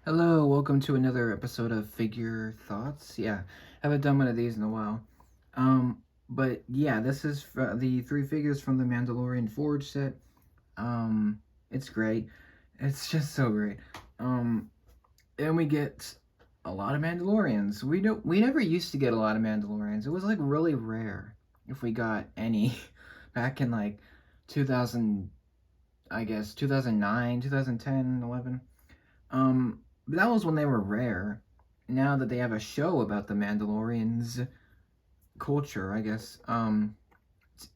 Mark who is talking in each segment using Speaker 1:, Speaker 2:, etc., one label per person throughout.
Speaker 1: Hello, welcome to another episode of Figure Thoughts. Yeah, haven't done one of these in a while. But yeah, this is the three figures from the Mandalorian Forge set. Um, it's great. It's just so great. Um, and we get a lot of Mandalorians. We never used to get a lot of Mandalorians. It was like really rare if we got any back in like 2000, I guess 2009, 2010, 11. That was when they were rare. Now that they have a show about the Mandalorians culture, I guess,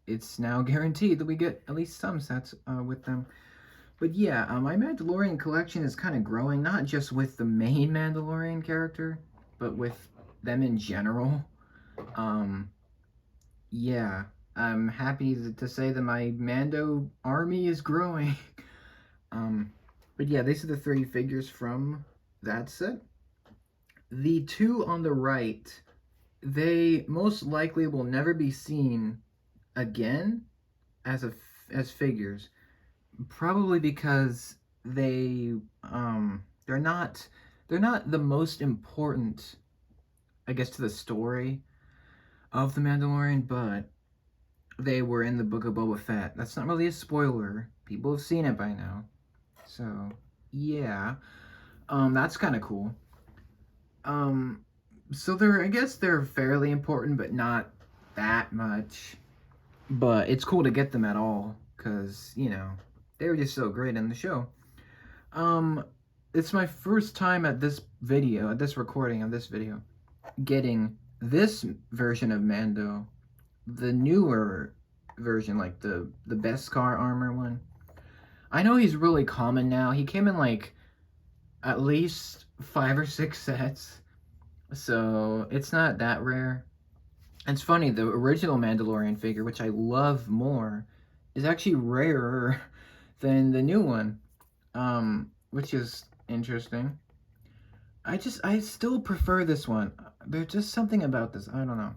Speaker 1: it's now guaranteed that we get at least some sets with them. But yeah, my Mandalorian collection is kind of growing, not just with the main Mandalorian character, but with them in general. Um, yeah, I'm happy to say that my Mando army is growing. um, but yeah, these are the three figures from that set. The two on the right, they most likely will never be seen again as figures. Probably because they're not the most important, I guess, to the story of the Mandalorian, but they were in the Book of Boba Fett. That's not really a spoiler. People have seen it by now. So yeah. That's kinda cool. Um so I guess they're fairly important, but not that much. But it's cool to get them at all, because, they were just so great in the show. Um, it's my first time at this recording of this video, getting this version of Mando, the newer version, like the Beskar armor one. I know he's really common now. He came in like at least 5 or 6 sets, so it's not that rare. It's funny, the original Mandalorian figure, which I love more, is actually rarer than the new one, which is interesting. I still prefer this one. There's just something about this, I don't know.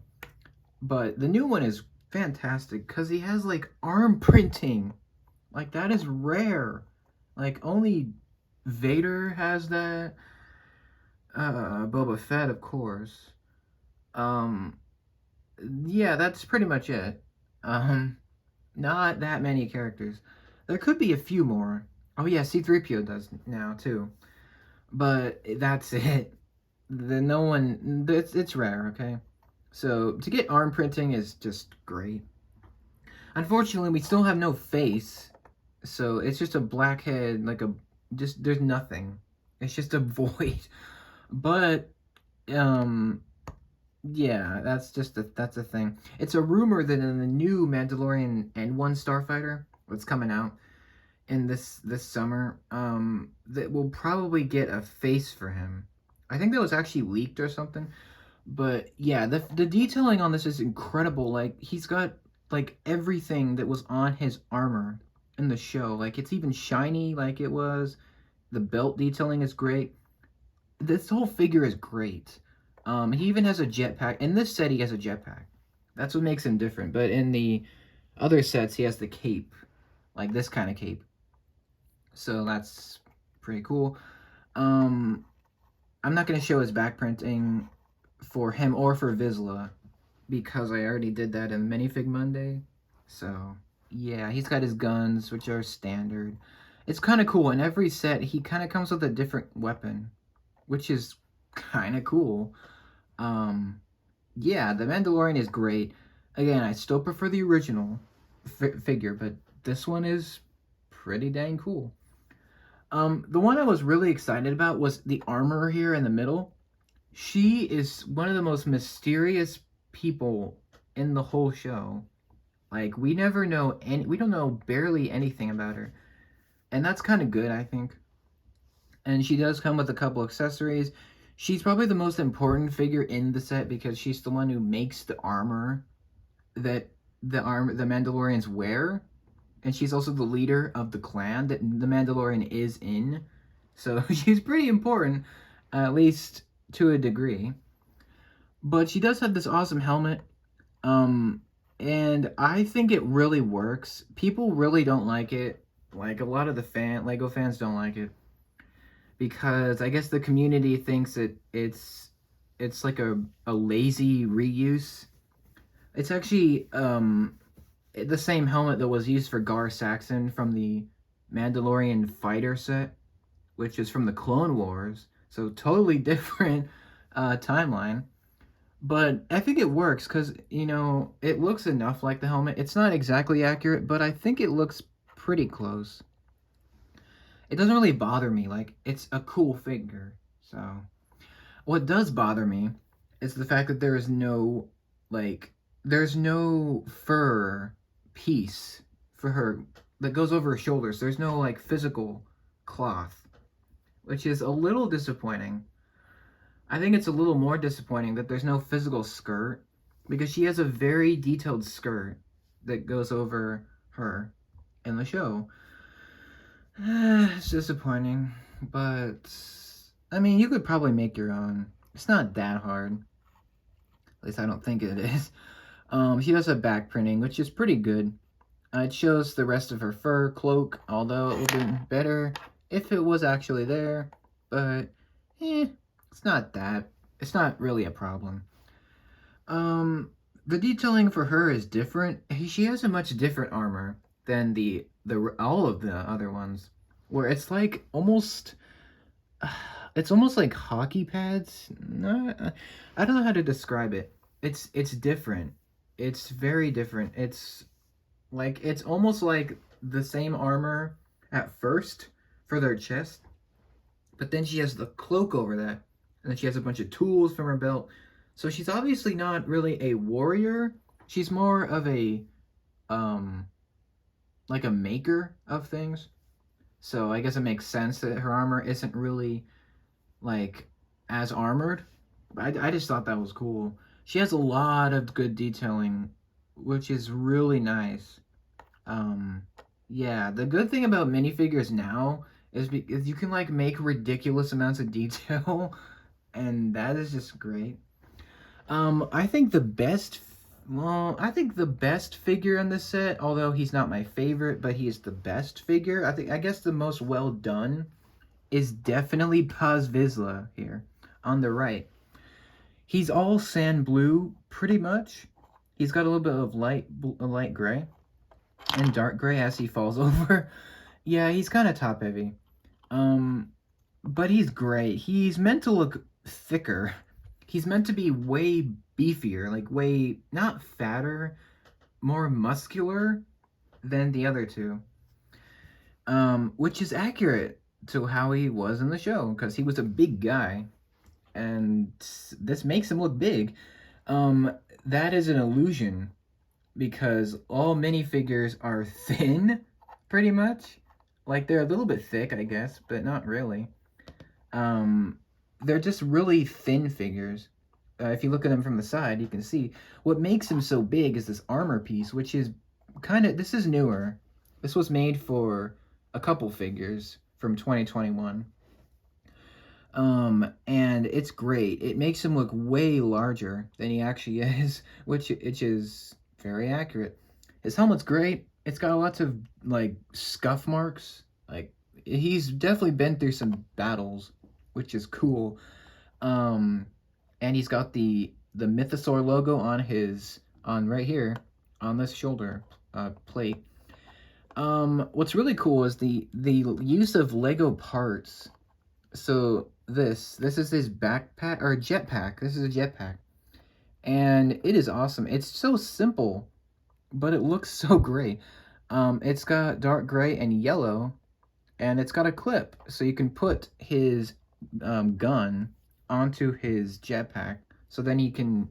Speaker 1: But the new one is fantastic because he has like arm printing. Like, that is rare. Like, only Vader has that. Boba Fett, of course. Um, yeah, that's pretty much it. Um, Not that many characters. There could be a few more. Oh yeah, C3PO does now too. But that's it. The no one it's rare, okay? So to get arm printing is just great. Unfortunately, we still have no face. So it's just a black head, like a just there's nothing. It's just a void. But um yeah, that's a thing. It's a rumor that in the new Mandalorian N1 Starfighter that's coming out in this summer, that we'll probably get a face for him. I think that was actually leaked or something. But yeah, the detailing on this is incredible. Like, he's got like everything that was on his armor in the show. Like, it's even shiny like it was. The belt detailing is great. This whole figure is great. He even has a jetpack. In this set, he has a jetpack. That's what makes him different. But in the other sets, he has the cape, like this kind of cape. So that's pretty cool. Um, I'm not gonna show his back printing for him or for Vizsla because I already did that in Minifig Monday. So yeah, he's got his guns, which are standard. It's kind of cool. In every set, he kind of comes with a different weapon, which is kind of cool. Um, yeah, the Mandalorian is great. Again, I still prefer the original figure, but this one is pretty dang cool. The one I was really excited about was the armor here in the middle. She is one of the most mysterious people in the whole show. Like, we don't know barely anything about her. And that's kind of good, I think. And she does come with a couple accessories. She's probably the most important figure in the set because she's the one who makes the armor that the Mandalorians wear, and she's also the leader of the clan that the Mandalorian is in. So she's pretty important, at least to a degree. But she does have this awesome helmet, um, and I think it really works. People really don't like it. Like, a lot of the Lego fans don't like it. because I guess the community thinks it's like a lazy reuse. It's actually the same helmet that was used for Gar Saxon from the Mandalorian fighter set, which is from the Clone Wars. So totally different timeline. But I think it works because, it looks enough like the helmet. It's not exactly accurate, but I think it looks pretty close. It doesn't really bother me. Like, it's a cool figure. So, what does bother me is the fact that there's no fur piece for her that goes over her shoulders. There's no, like, physical cloth, which is a little disappointing. I think it's a little more disappointing that there's no physical skirt because she has a very detailed skirt that goes over her in the show. It's disappointing, but I mean, you could probably make your own. It's not that hard. At least I don't think it is. She does have back printing, which is pretty good. It shows the rest of her fur cloak, although it would have been better if it was actually there. But, it's not that. It's not really a problem. The detailing for her is different. She has a much different armor than the all of the other ones, where it's like almost. It's almost like hockey pads. No, I don't know how to describe it. It's different. It's very different. It's almost like the same armor at first for their chest, but then she has the cloak over that, and then she has a bunch of tools from her belt. So she's obviously not really a warrior. She's more of a like a maker of things. So I guess it makes sense that her armor isn't really like as armored. I just thought that was cool. She has a lot of good detailing, which is really nice. Yeah, the good thing about minifigures now is you can like make ridiculous amounts of detail, and that is just great. I think the best. Well, I think the best figure in this set, although he's not my favorite, but he is the best figure. I guess the most well done is definitely Paz Vizsla here on the right. He's all sand blue, pretty much. He's got a little bit of light gray and dark gray as he falls over. Yeah, he's kind of top heavy. But he's great. He's meant to look thicker. He's meant to be way beefier, like way not fatter, more muscular than the other two. Which is accurate to how he was in the show because he was a big guy, and this makes him look big. That is an illusion because all minifigures are thin, pretty much. Like they're a little bit thick, I guess, but not really. They're just really thin figures. If you look at them from the side, you can see what makes him so big is this armor piece, which is this is newer. This was made for a couple figures from 2021. And it's great. It makes him look way larger than he actually is, which is very accurate. His helmet's great. It's got lots of like scuff marks. Like he's definitely been through some battles, which is cool. And he's got the Mythosaur logo on right here on this shoulder plate. What's really cool is the use of Lego parts. So this is his backpack or jetpack. This is a jetpack, and it is awesome. It's so simple, but it looks so great. It's got dark gray and yellow, and it's got a clip, so you can put his gun onto his jetpack, so then he can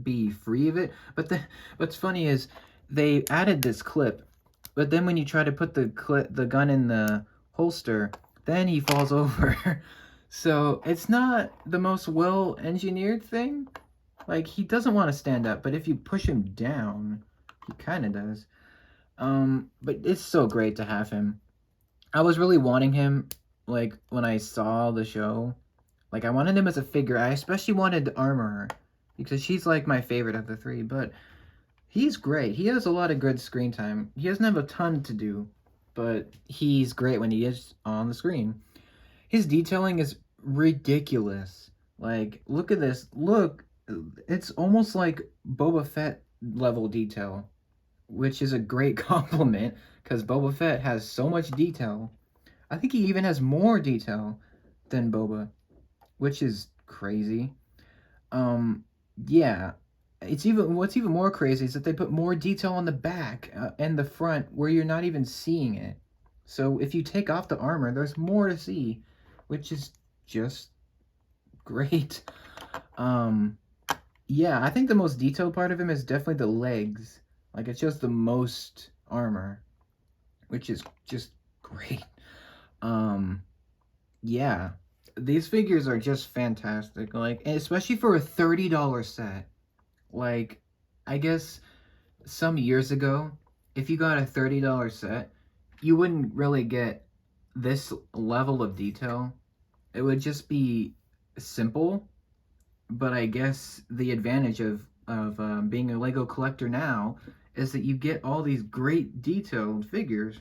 Speaker 1: be free of it. But what's funny is they added this clip, but then when you try to put the gun in the holster, then he falls over. So it's not the most well engineered thing. Like he doesn't want to stand up, but if you push him down, he kind of does. But it's so great to have him. I was really wanting him, like when I saw the show. Like I wanted him as a figure. I especially wanted Armor because she's like my favorite of the three. But he's great. He has a lot of good screen time. He doesn't have a ton to do, but he's great when he is on the screen. His detailing is ridiculous. Like, look at this. Look, it's almost like Boba Fett level detail, which is a great compliment because Boba Fett has so much detail. I think he even has more detail than Boba, which is crazy. Um, yeah, it's even what's even more crazy is that they put more detail on the back and the front where you're not even seeing it. So if you take off the armor, there's more to see, which is just great. Um, yeah, I think the most detailed part of him is definitely the legs. Like it's just the most armor, which is just great. Um, yeah, these figures are just fantastic. Like, especially for a $30 set. Like, I guess some years ago, if you got a $30 set, you wouldn't really get this level of detail. It would just be simple, but I guess the advantage of being a Lego collector now is that you get all these great detailed figures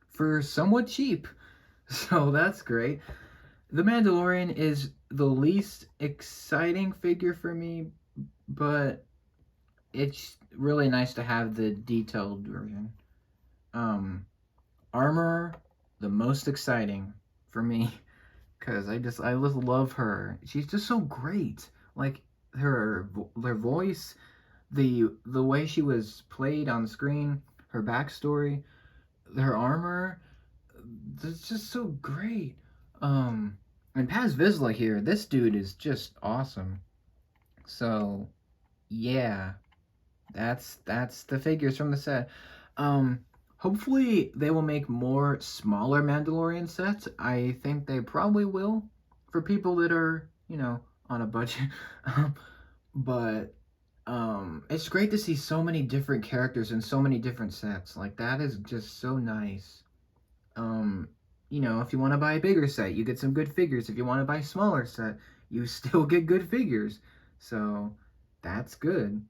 Speaker 1: for somewhat cheap. So that's great. The Mandalorian is the least exciting figure for me, but it's really nice to have the detailed version. Um, Armor, the most exciting for me, because I just love her. She's just so great. Like her voice, the way she was played on screen, her backstory, her armor, it's just so great. Um, and Paz Vizsla here, this dude is just awesome. So yeah, that's the figures from the set. Um, Hopefully they will make more smaller Mandalorian sets. I think they probably will for people that are, on a budget. But it's great to see so many different characters in so many different sets. Like that is just so nice. Um, if you want to buy a bigger set, you get some good figures. If you want to buy a smaller set, you still get good figures. So that's good.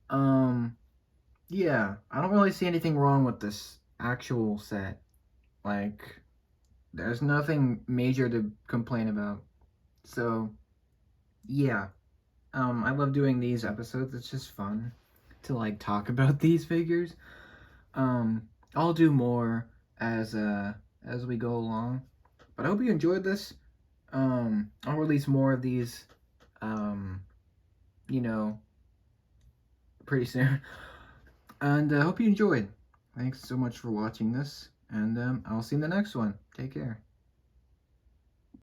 Speaker 1: Um, yeah, I don't really see anything wrong with this actual set. Like, there's nothing major to complain about. So, yeah, I love doing these episodes. It's just fun to like talk about these figures. Um, I'll do more as we go along. But I hope you enjoyed this. I'll release more of these um, you know, pretty soon. And I hope you enjoyed. Thanks so much for watching this, and I'll see you in the next one. Take care.